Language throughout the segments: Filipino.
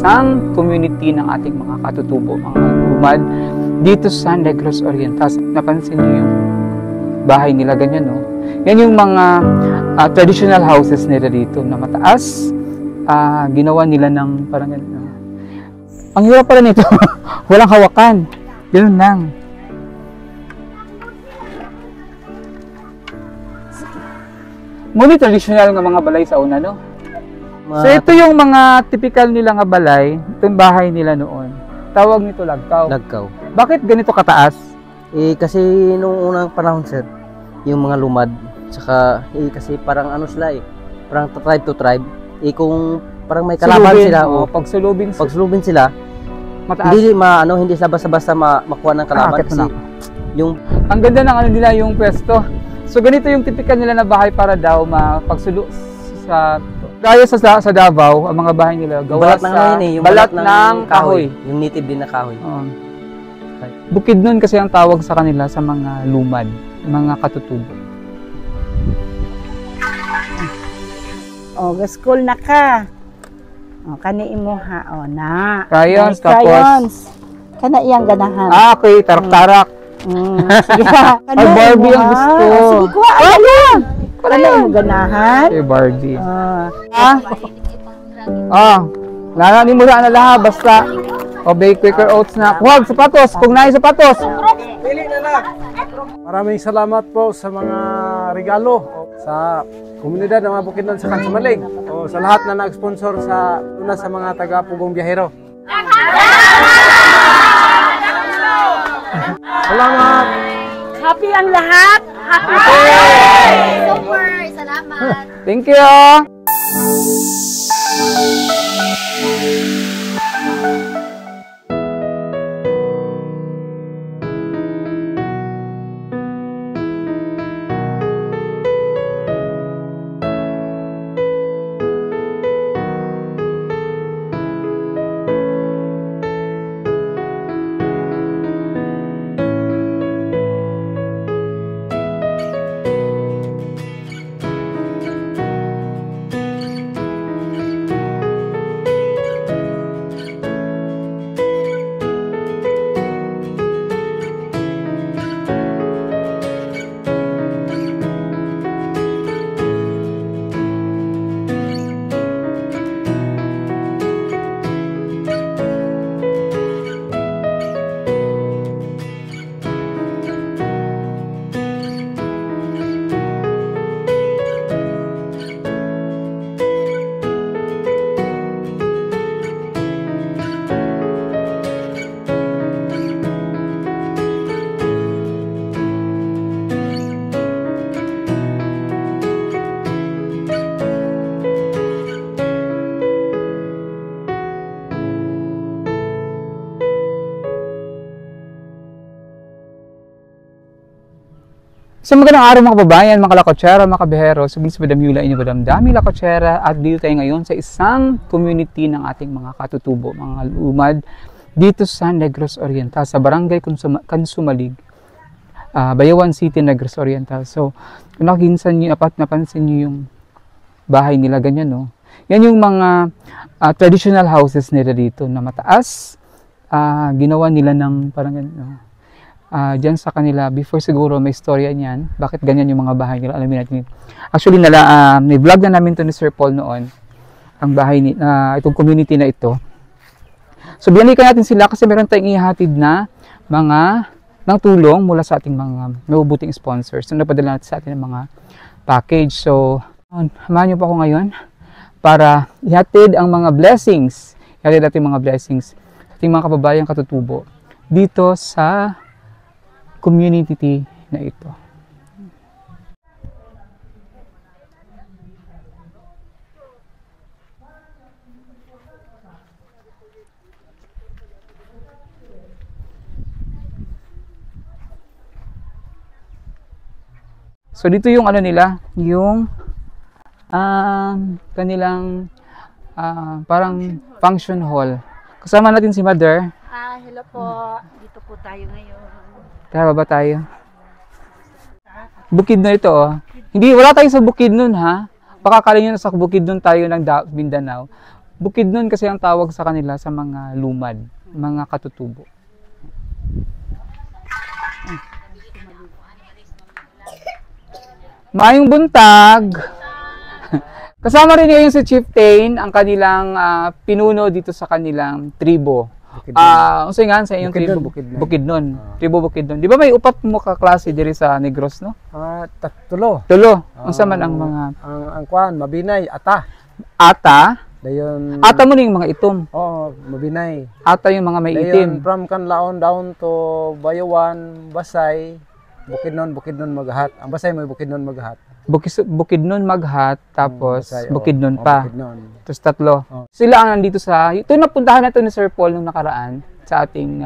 isang community ng ating mga katutubo, mga lumad dito sa Negros Oriental. Napansin niyo yung bahay nila, ganyan, no? Yan yung mga traditional houses nila dito na mataas. Ginawa nila ng parang ganyan. Ang hirap pala nito. Walang hawakan. Ganun lang. Muli traditional nga mga balay sa una, no? So ito yung mga typical nila nga balay, itong bahay nila noon. Tawag nito lagkaw. Lagkaw. Bakit ganito kataas? Kasi nung unang panahon, sir, yung mga lumad, saka kasi parang ano sila parang tribe to tribe. Kung parang may kalaban sila o pagsulubin sila, mataas. Hindi basta makuha ng kalaban kasi yung ang ganda ng ano nila yung pwesto. So ganito yung typical nila na bahay para daw mapagsulo sa gaya sa Davao, ang mga bahay nila gawa yung balat ng kahoy. Yung native din na kahoy. Bukid nun kasi ang tawag sa kanila sa mga lumad, mga katutubo. School na ka. Kani imo ha, na. Crayons, tapos kana iyang ganahan. Okay, tarak-tarak. Sige. Ay, Barbie ang gusto. Sige, kuha. Ayan. Kana imo ganahan. Okay, Barbie. Nananin mo na lahat, basta obey Quaker Oats na. Huwag, sapatos. Kung nahin sapatos. Pili na lang. Maraming salamat po sa mga regalo sa komunidad ng mga Bukidnon sa Kansumalig o sa lahat na nag-sponsor sa mga taga-Pugong Biyahero. Salamat! Happy ang lahat! Happy! Super! Salamat! Thank you! So magandang araw mga kababayan, mga lakotsera, mga kabihero. So Miss Madam Yula, inyo Madam Dami Lakotsera, at dito tayo ngayon sa isang community ng ating mga katutubo, mga lumad dito sa Negros Oriental, sa Barangay Kansumalig, Bayawan City, Negros Oriental. So kung napansin niyo yung bahay nila, ganyan, no? Yan yung mga traditional houses nila dito na mataas. Ginawa nila ng parang ganyan, no? Diyan sa kanila, before siguro may storya niyan, bakit ganyan yung mga bahay nila, alamin natin. Actually, may vlog na namin to ni Sir Paul noon, ang bahay itong community na ito. So, binalikan natin sila kasi meron tayong ihatid na ng tulong mula sa ating mga mabubuting sponsors. So, napadala natin sa atin ng mga package. So, samahan niyo po ako ngayon para ihatid ang mga blessings, ihatid natin mga blessings sa ating mga kababayang katutubo dito sa community na ito. So dito yung ano nila, yung kanilang parang function hall. Kasama natin si Mother. Hello po. Dito po tayo ngayon. Tara ba tayo? Bukid na ito, Hindi, wala tayo sa bukid nun, ha? Baka akala nyo na sa bukid nun tayo ng Mindanao. Bukidnon kasi ang tawag sa kanila sa mga lumad, mga katutubo. Maayong buntag. Kasama rin ngayon si Chieftain, ang kanilang pinuno dito sa kanilang tribo. Unsa nga sa iyong tribo? Bukidnon. Tribo Bukidnon. Di ba may upat mo ka klase diri sa Negros, no? Tulo. Unsa man ang mga ang kuan, mabinay, ata. ata? Dayon Ata mo ning mga itom. Oo, mabinay. Ata yung mga may itim. Dayon from Kanlaon down to Bayawan, Basay, Bukidnon Magahat. Ang Basay may Bukidnon Magahat. Bukidnon Maghat, tapos Basay, Bukidnon pa. Bukidnon. Tapos tatlo. Sila ang nandito sa, ito napuntahan na ito ni Sir Paul nung nakaraan sa ating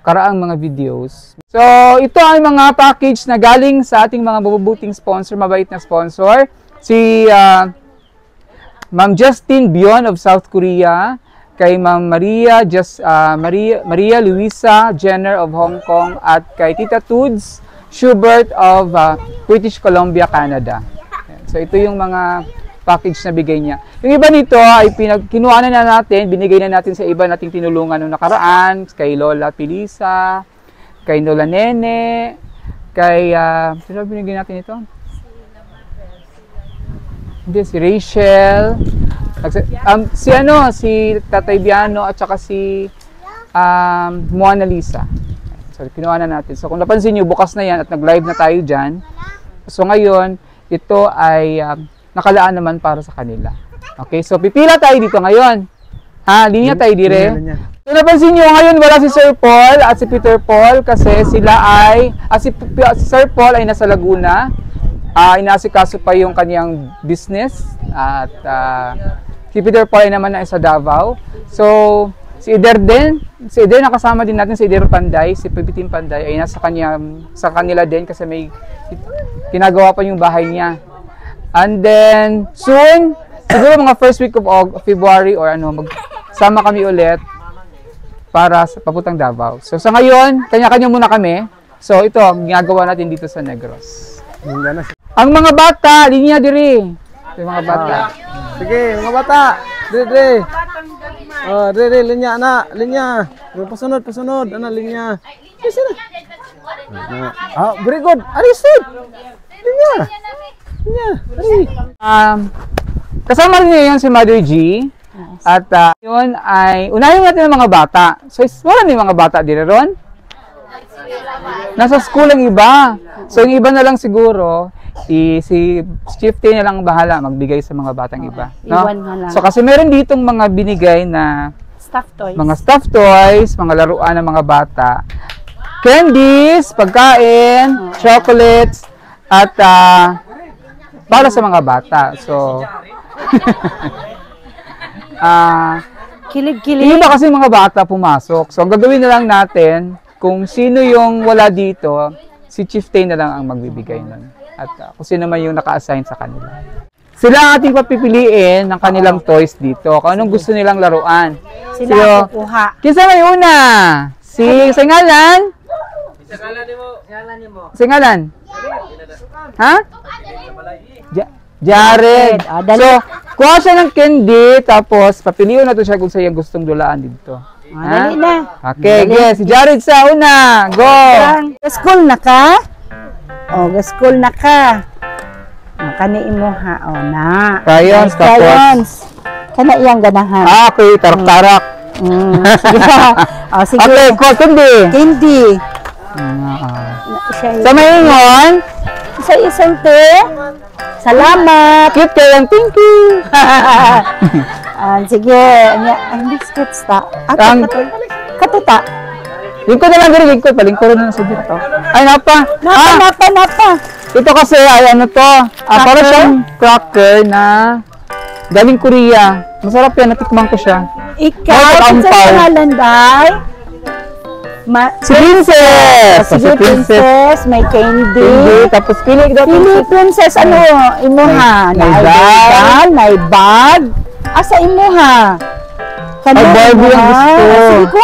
karaang mga videos. So, ito ang mga package na galing sa ating mga mabubuting sponsor, mabait na sponsor. Si Ma'am Justin Bion of South Korea, kay Ma'am Maria Luisa Jenner of Hong Kong, at kay Tita Tudes Schubert of British Columbia, Canada. So ito yung mga package na bigay niya. Yung iba nito ay kinuha na natin, binigay na natin sa iba nating tinulungan noong nakaraan, kay Lola Pilisa, kay Lola Nene, kay sino binigay natin ito? Hindi, si Rachel, si Tatay Biano, at saka si Mona Lisa. So, kinuha na natin. So, kung napansin nyo, bukas na yan at nag-live na tayo dyan. So, ngayon, ito ay nakalaan naman para sa kanila. Okay, so pipila tayo dito ngayon. Linya tayo dire. So, napansin nyo, ngayon wala si Sir Paul at si Peter Paul kasi sila ay, si Sir Paul ay nasa Laguna. Inaasikaso pa yung kanyang business at si Peter Paul ay naman na sa Davao. So, si Eder nakasama din natin si Eder Panday, si Pipitin Panday ay nasa kanila din kasi may ginagawa pa yung bahay niya. And then soon, siguro mga first week of February or magsama kami ulit para sa papuntang Davao. So sa ngayon, kanya-kanya muna kami. So ito, ginagawa natin dito sa Negros. Ang mga bata, linya diri. Yung mga bata. Sige, mga bata. Dire. Dire, linya na, linya. Pasunod, linya. Very good. Arisid. Linya. Kasama rin ngayon si Mother G. At yun ay, unahin natin ang mga bata. So, wala na yung mga bata dire ron? Nasa school ang iba. So, yung iba na lang siguro, si Chieftain na lang bahala magbigay sa mga batang iba. No? So, kasi meron ditong mga binigay na mga stuffed toys, mga laruan ng mga bata, candies, pagkain, chocolates, at para sa mga bata. So, kilig-kilig. Yung iba kasi mga bata pumasok. So, ang gagawin na lang natin, kung sino yung wala dito, si Chieftain na lang ang magbibigay nun. At kung sino man yung naka-assign sa kanila. Sila ang ating papipiliin ng kanilang toys dito. Kung anong gusto nilang laruan. Sila kukuha. Kinsa may una? Sa ngalan? Sa ngalan? Ha? Jared. So, kuha siya ng candy, tapos papiliin na to siya kung sa'yo gustong dulaan dito. Dali na. Okay, si Jared sa una. Go! School na ka? School na ka. Kani imo ha, na. Crayons, tapos. Kana iyang ganahan. Okay, tarak-tarak. Sige. Okay, candy. Candy. Sa maingon? Sa isang te. Salamat. Cute kayo, thank you. Sige, ang biscuits ta. Katuta. Lingkod na lang, lingkod. Palingkod na sa dito. Ay, napa. Napa. Ito kasi, ay ano to. Para siyang cracker na galing Korea. Masarap yan, natikman ko siya. Ikaw, sa pangalan, day? Si Princess! Sige, Princess, may candy. Tapos pili Princess, imuha? May bag. Asa imuha? Ay, Barbie ang gusto. Sige,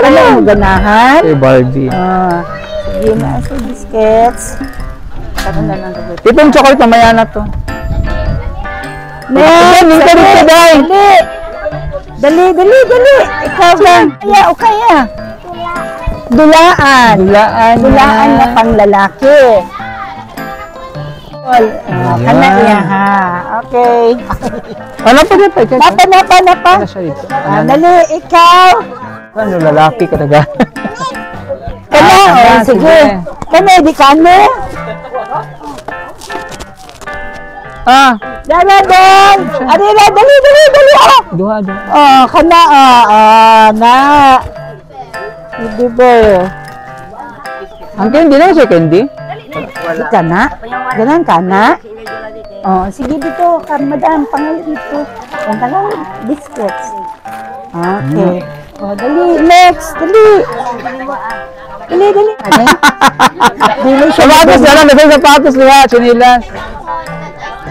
ano yung ganahan? Ay, Barbie. Sige na, sa biscuits. Karoon na lang. Itong chocolate mamaya na to. Next! Dali! Dali! Ikaw lang. Kaya. Dulaan. Dulaan na panglalaki. Kana iya ha. Okay. Ano pa dito? Napa. Dali, ikaw. Ano, lalaki ka taga? Kana, sige. Kana, di kano. Dala. Dali. Duha. Kana, na. Hindi ba? Ang candy na siya, candy? Ganan ka na? Sige dito, madam, pangalit dito. Yan ka lang, biscuits. Okay. Dali, next, dali. Sapatos na lang, nagay sapatos niya, sinilas.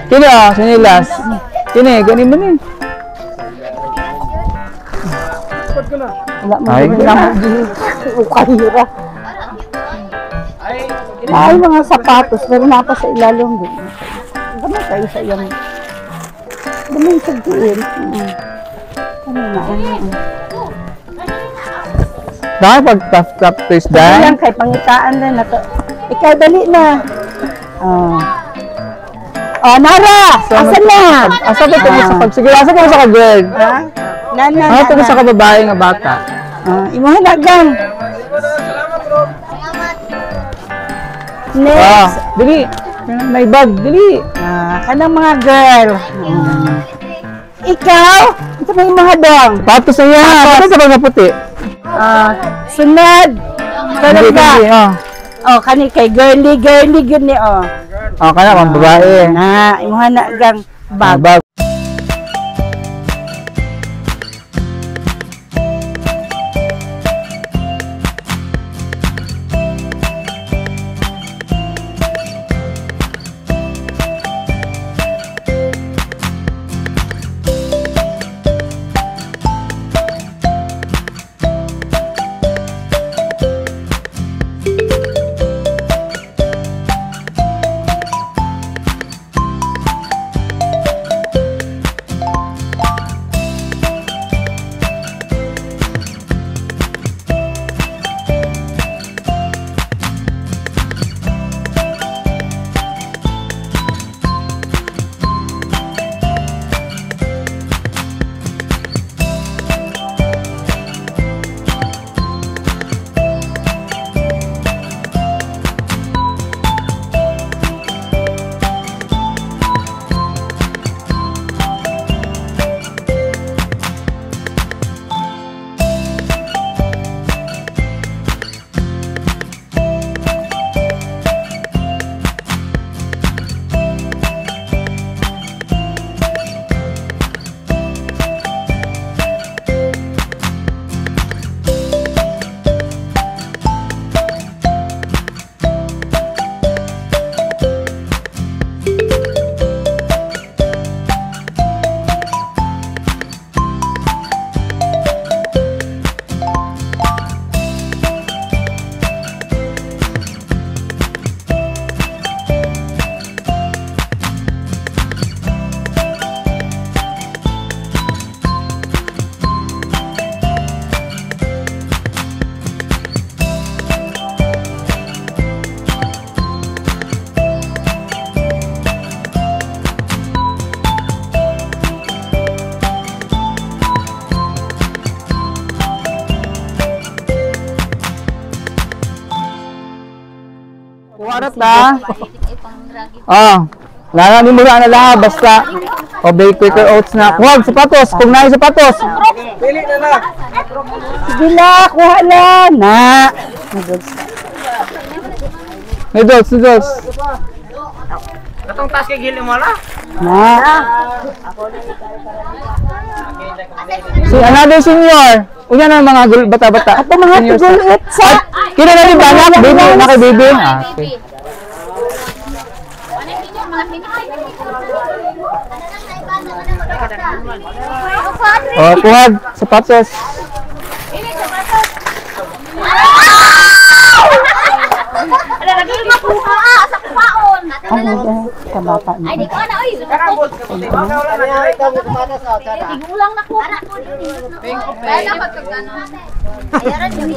Kini sinilas. Kini, ganin mo nin. Wala mo naman ukahira. Ay, mga sapatos, pero napa sa ilalong din. Dami kayo sa iyang. Dami sa diin. Dahil pag-tap twist Dali dahil. lang kay pangitaan na na to. Ikaw, dali na. Nara! Asan na? Asa ko tungo sa sige, asa ko sa ka-girl? Ano tungo sa kababae nga bata? Imuha na gang. Next. Dili. May bag, dili. Kanang mga girl. Ikaw? Ito ba yung mga dong? Patos na yan. Patos sa mga puti. Sunod. Sunod ba? Kani kay girly good ni Kana pang babae. Imuha na gang bag. Bag. Kuwarat na. Nananin mo na lang basta obey quicker oats na. Huwag sapatos, kung naay sapatos. Pili na lang. Sige na, kuha na. Noodles. Katong taas kay gili mo la? Si another senior. Unya na mga bata-bata. Ato mga tugulit sa. Kina na rin ba anak? Baby, na kay baby. Okay. Kuhag, sapatos. Lagi makuha sa kupaon. Ano ka bata niya? Ay, di ko na, oy. Igulang na ko. Kaya dapat kagano. Ayaran yung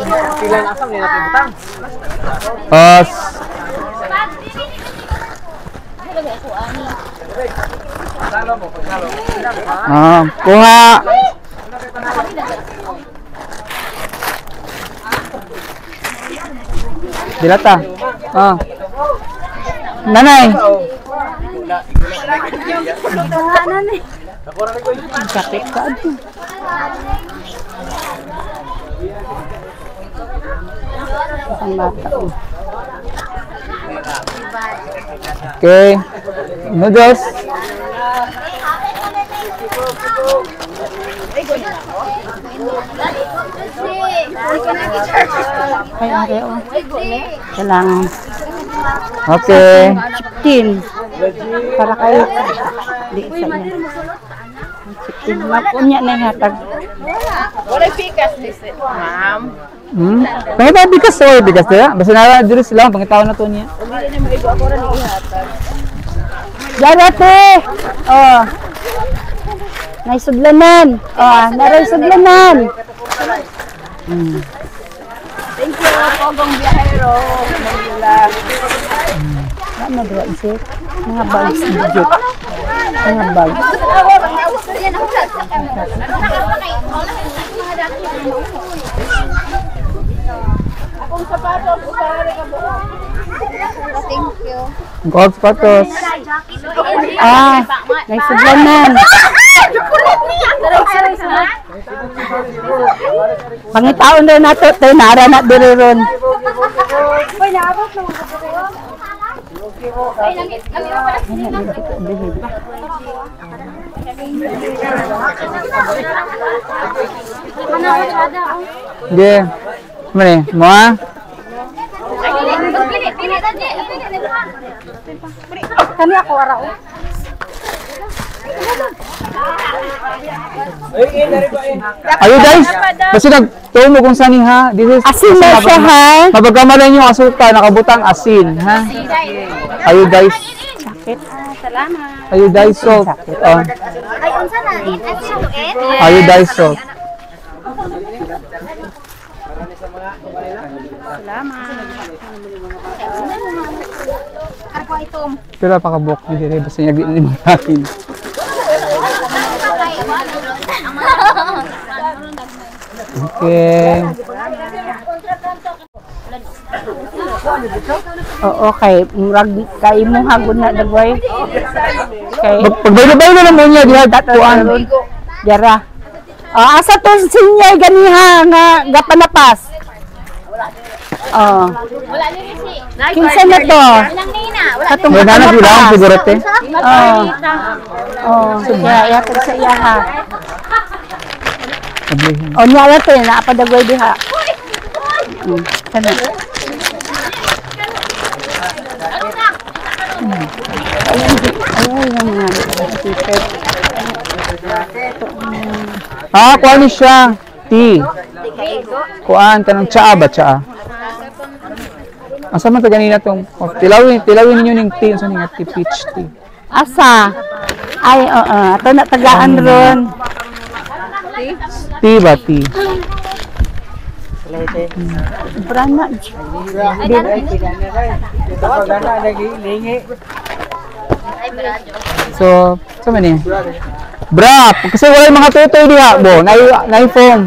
Kuha. Dilata. Nanay. Sakit ka ito. Isang bata. Okay. Noodles. Ay, are o. Kailangan. Okay. 15. Para kayo. Di isa yan. 15. Mapunya na hatag. Pangitaw bigas o bigas na. Basta na diri sila pangitaw na to niya. Darate. Oh. Naisudlanan. Oh, naisudlanan. Thank you, Pogong Biyahero. Ano ba isip? Mga bags budget. Mga bags. Akong sapatos, usari ka buo. Thank you. Gold patos. Ah, naisudlanan. Pangitaon na nato, tayo nara na diri ron. Uy, naabot na mga kayo. Ay, langit. Kami pa pala sila. Sige. Mane, mo ah. Kani ako ara o. Ayo guys. Kasi nagtuo mo kung saan ha. This is Asin na siya ha. mabagamalan yung asuka, nakabutang asin, ha? Ayo guys. Sakit. Salamat. Ayo guys, so. Ay, unsa na? Ayo guys, so. Ako ito. Pero pakabok dito, basta niya gini mo natin. Okay. Oo, kay murag kay imong hagod na dagway. Kay Pagbaylo-baylo lang mo niya, diha kuan. Dara. Ah, asa to sinyay ganiha nga gapanapas. Oh. Wala ni si. Kinsa na to? Ilang nina? Wala Katong May nana sila ang sigurate. Oh. Oh, kaya yatag sa iya ha. Sabihin. O niya lang to, naapadagway diha. Sana. Ay, yung mga tipet. Kuan ni siya. Tea. Kuan, tanong tsaa ba tsaa? Asa man ta ganina tong tilawin ninyo ning tea, unsa ning tea, peach tea. Asa? Ay, oo. Ato na tagaan ron. Tea ba tea? Brana. So, sa man ni? Bra, kasi wala yung mga tutoy diha, bo, na phone.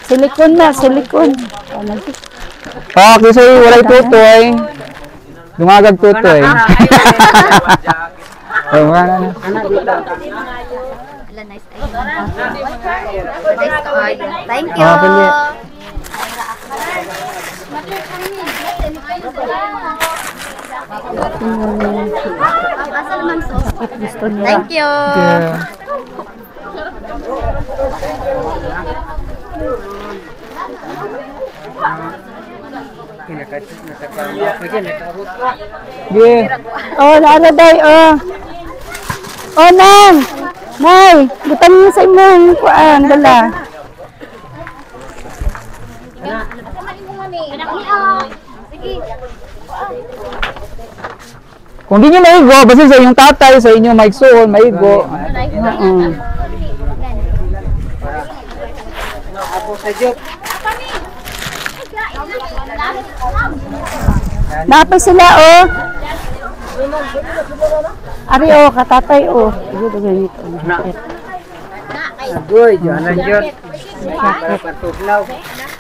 Silikon na, silikon. Kasi wala yung tutoy. Dumagag tutoy. Oh, wala na. nice idea. Thank you. Thank you. Oh, naala day, oh. Oh, nang. Nay, butan niyo sa imong kuan dala. Kung di nyo maigo, basta sa inyong tatay, sa inyong maigsoon, maigo. Napay sila, oh. Ari, oh, katatay, oh. Ito, ganito. Agoy, diyan na dyan.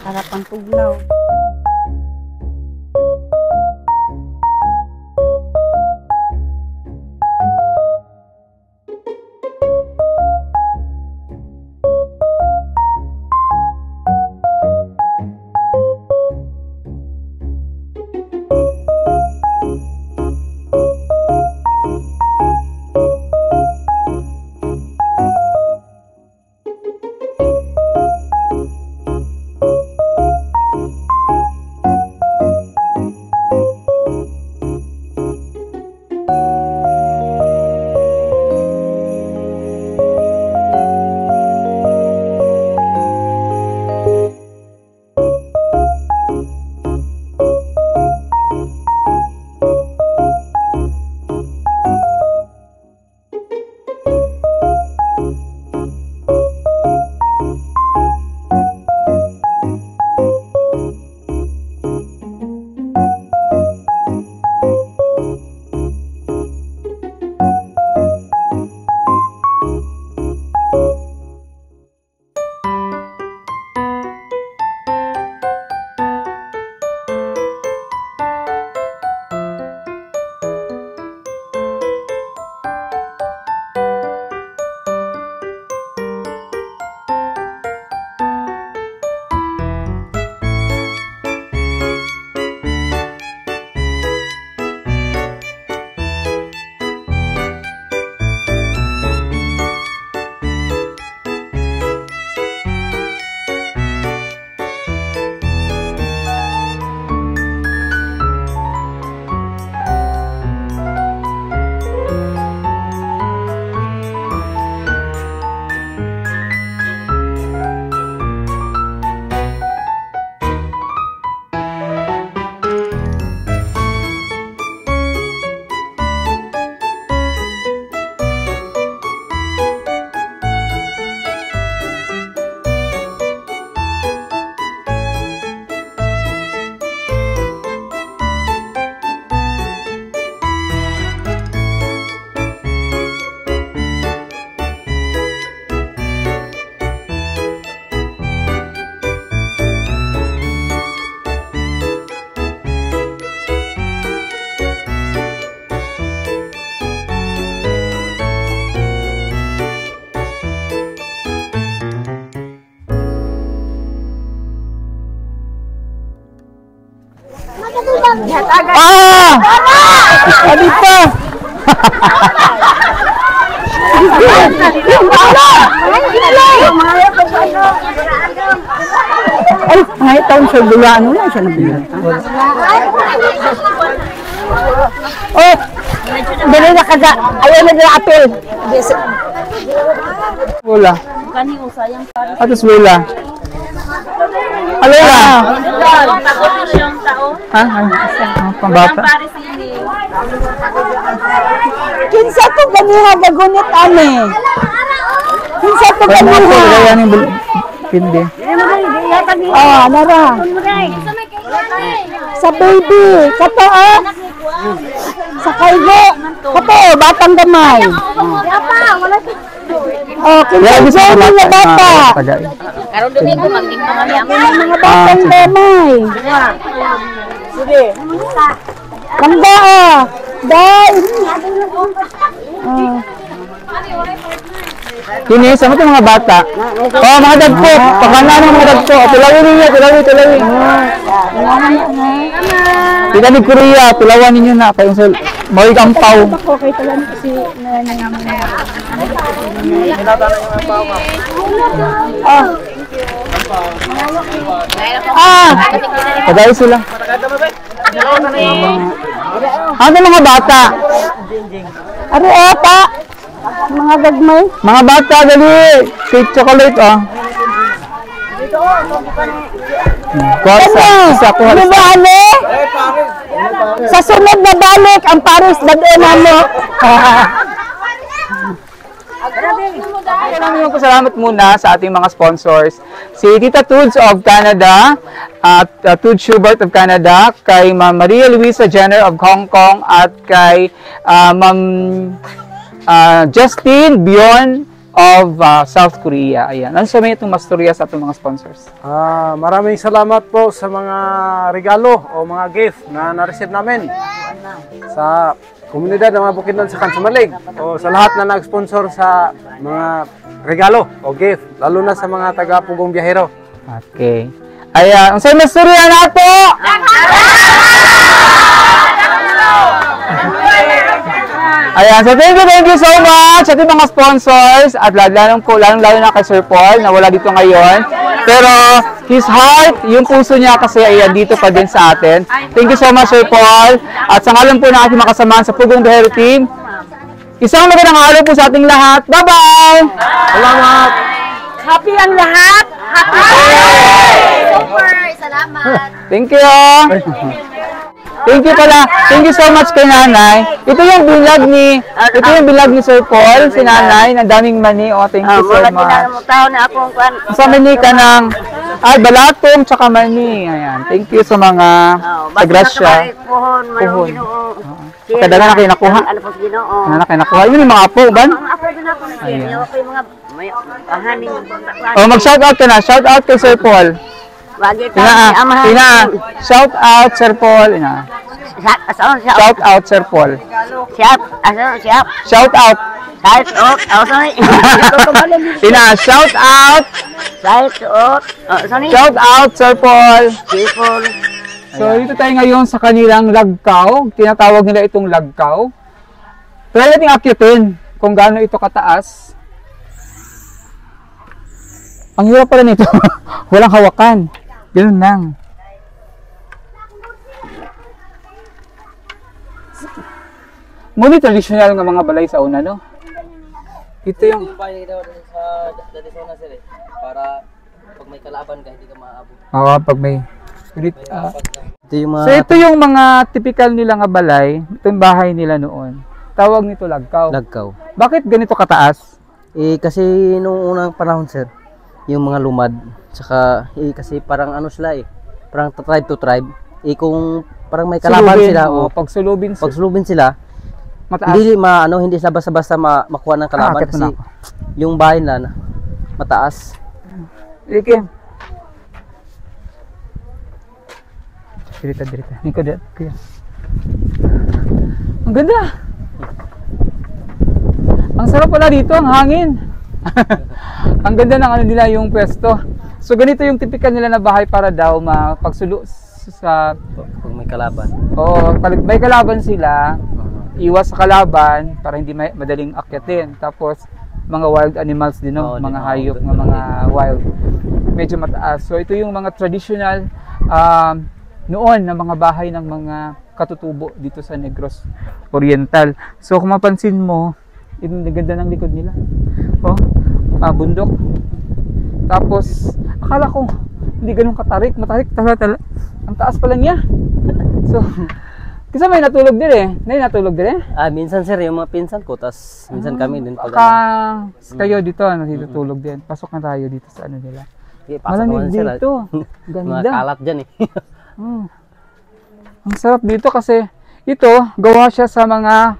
Para pang tugnaw. Sabi pa! Ay, ngayon taon sa gula, ano lang siya nabilang. Oh, dali na kada, ayaw na nila apel. Wala. Atos wala. Alora! Ha? Pambata? Kinsa to ganiha gagunit ane? Kinsa to ganiha? Kaya ni hindi. Oh, nara. Sa baby, kato ah. Sa kaigo, kato batang gamay. Oh, kinsa mga bata? Karon Domingo magtingko kami ang Mga batang gamay. Sige. Kanda ah. Dai. Kini, sama ito mga bata. Oh, mga dagko. Pagkana ng mga dagko. Tulawin ninyo, tulawin. Kita ni Korea, tulawan ninyo na. Kayong sa Moy Kampaw. Ako kay talan kasi Pagay sila. Ano mga bata? Ari pa. Mga gagmay. Mga bata, dali. Cake chocolate, oh. Kuha isa. Kuha Di isa. ba ano? Sa sunod na balik, ang Paris, dadaanan mo. Maraming salamat muna sa ating mga sponsors. Si Tita Tudes of Canada, at Tudes Schubert of Canada, kay Ma'am Maria Luisa Jenner of Hong Kong, at kay Ma'am Justine Bion of South Korea. Ayan. Ano sabihin itong masturya sa ating mga sponsors? Maraming salamat po sa mga regalo o mga gift na na-receive namin sa komunidad ng mga Bukidnon sa Kansumalig o sa lahat na nag-sponsor sa mga regalo o gift, lalo na sa mga taga-Pugong Biyahero. Okay. Ayan. Ang sabi masturya na po! Ayan, so thank you so much sa ating mga sponsors at lalong-lalo na kay Sir Paul na wala dito ngayon. Pero his heart, yung puso niya kasi ayan dito pa din sa atin. Thank you so much Sir Paul. At sa ngalan po ng ating mga kasamahan sa Pugong Biyahero Team, isang magandang araw po sa ating lahat. Bye-bye! Salamat! Happy ang lahat! Happy! Super! Salamat! Thank you! Thank you pala. Thank you so much kay Nanay. Ito yung vlog ni Sir Paul, si Nanay, ng daming mani. Oh, thank you so much. Sa mani ka ng balatong tsaka mani. Ayan. Thank you sa mga tagrasya. Puhon. Kadala na kayo nakuha. Kadala na kayo nakuha. Yun yung mga apo, ban? Ayan. Oh, mag-shoutout ka na. Shoutout kay Sir Paul. Ina, shout out Sir Paul. Ina. Shout out Sir Paul. Shout out. Ina, shout out. Shout out Sir Paul. So dito tayo ngayon sa kanilang lagkaw. Tinatawag nila itong lagkaw. Try natin akyatin kung gaano ito kataas. Ang hirap pala nito. Walang hawakan. Ganun lang. Muli traditional ng mga balay sa una, no? Ito yung para pag may kalaban ka hindi ka maaabot. Oo, pag may Ito yung mga So ito yung mga typical nila nga balay, itong bahay nila noon. Tawag nito lagkaw. lagkaw. Bakit ganito kataas? Kasi nung unang panahon sir, yung mga lumad, saka kasi parang ano sila parang tribe to tribe. Kung parang may kalaban sila o pagsulubin sila, mataas. Hindi sila basta-basta makuha ng kalaban kasi yung bahay na mataas. Sige. Dirita. Niko dito. Kuya. Ang ganda. Ang sarap pala dito, ang hangin. Ang ganda ng ano nila yung pwesto. So ganito yung typical nila na bahay para daw mapagsulo sa pag may kalaban. Oo, pag may kalaban sila, iwas sa kalaban para hindi madaling akyatin. Tapos mga wild animals din, no? Mga hayop, mga wild. Medyo mataas. So ito yung mga traditional noon na mga bahay ng mga katutubo dito sa Negros Oriental. So kung mapansin mo, yung ganda ng likod nila. Oh, bundok. Tapos akala ko hindi ganun katarik, matarik talaga. Ang taas pala niya. So kasi may natulog din eh. May natulog din eh. Minsan sir, yung mga pinsan ko, tas minsan kami din pag kayo dito natutulog din. Pasok na tayo dito sa ano nila. Malamig dito. Ganda. Mga kalat dyan eh. Ang sarap dito kasi ito, gawa siya sa mga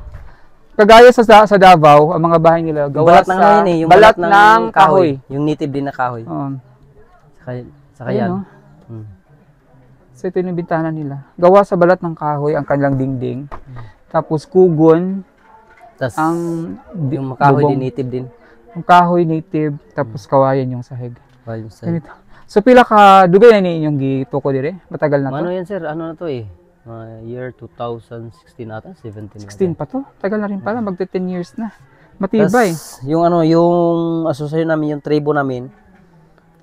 kagaya sa Davao, ang mga bahay nila gawa sa balat ng kahoy. Yung native din na kahoy. Saka yan. So ito yung bintana nila. Gawa sa balat ng kahoy ang kanilang dingding. Tapos kugon. Tas yung bubong. kahoy din native din. Yung kahoy native, tapos kawayan yung sahig. Yung sahig. So pila ka dugay na ni inyong gituko dire? Matagal na to? Ano yan sir? Ano na to year 2016 ata, 17 16 pa to? Tagal na rin pala, magte 10 years na. Matibay. Tas, yung asosasyon namin, yung tribo namin,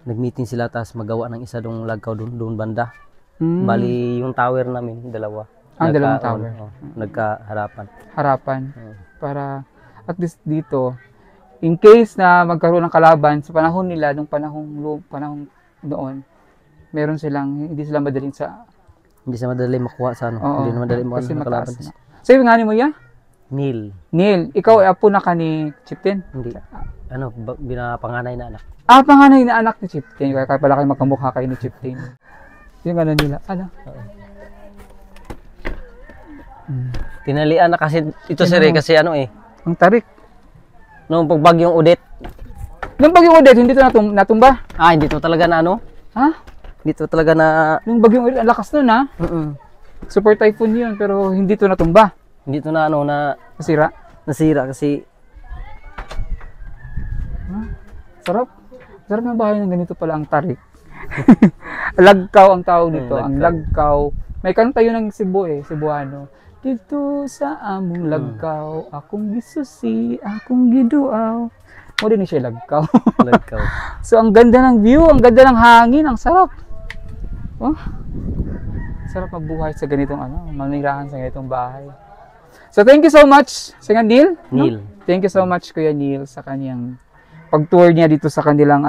nag-meeting sila, tapos magawa ng isa dong lagkaw doon banda. Bali, yung tower namin, dalawa. Dalawang tower. Nagkaharapan. Harapan. Para at least dito, in case na magkaroon ng kalaban sa panahon nila, nung panahon noon, meron silang, hindi sila madaling sa Hindi sa madali makuha sa ano. Oo, Hindi na madali makuha kasi sa mataas kalaban. na. Sa'yo nga ni mo ya? Neil. Neil, ikaw ay apo na ka ni Chieftain? Hindi. Ano, binapanganay na anak. Ah, panganay na anak ni Chieftain. Kaya pala kayo magkamukha kayo ni Chieftain. Yung ano nila. Ano? Tinalian na kasi ito sir kasi ano Ang tarik. nung pagbagyong Odette. Nung bagyong Odette, hindi ito natumba? Hindi to talaga na ano. Ha? Hindi to talaga na Nung bagyong Odette, ang lakas nun ha? Super typhoon yun, pero hindi ito natumba. Hindi to na ano na Nasira. nasira kasi Sarap. Sarap ng bahay ng ganito pala ang tarik. Lagkaw ang tawag dito. Ang lagkaw. May kanta yun ng Cebu Cebuano. Dito sa among lagkaw, akong gisusi, akong giduaw. Mo din siya lagkaw. lagkaw. So ang ganda ng view, ang ganda ng hangin, ang sarap. Oh. Sarap mabuhay sa ganitong manirahan sa ganitong bahay. So thank you so much, Sir Neil. Neil. Thank you so much Kuya Neil sa kanyang pag-tour niya dito sa kanilang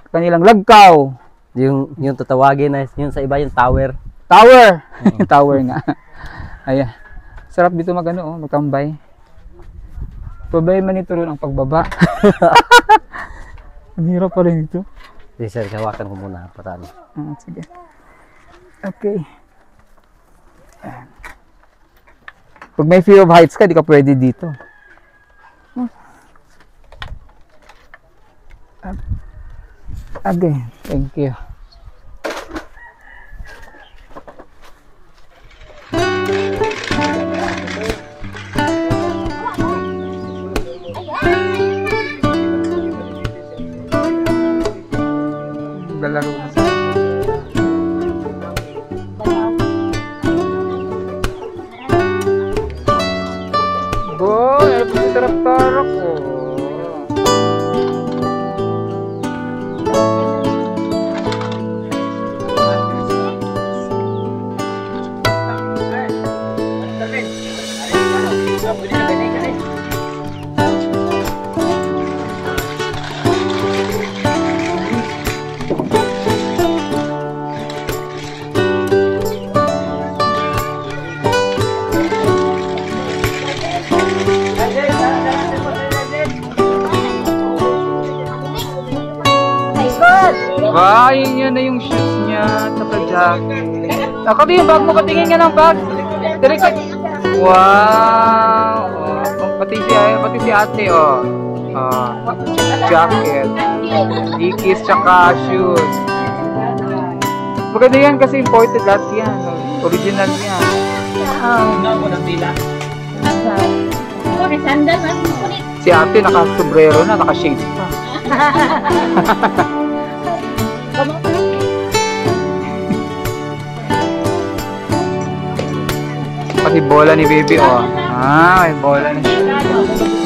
kanilang lagkaw. Yung tatawagin na yun sa iba yung tower. Tower. Tower nga. Ayan. Sarap dito magtambay. Problema nito rin ang pagbaba. Ang hirap pa rin ito. Sige sir, hawakan ko muna para ano. Sige. Okay. Pag may fear of heights ka, di ka pwede dito. Okay, thank you. Galaro na sa boy, ano po si tarak-tarak ko? Yun na yung shoes niya, saka jacket. Ako din yung bag mo, patingin nga ng bag. Direct. Wow! Pati si ate, jacket. Dickies, tsaka shoes. Maganda yan kasi imported lahat yan. Original yan. Si ate naka-sombrero na, naka-shades pa. Pati bola ni baby may bola na siya.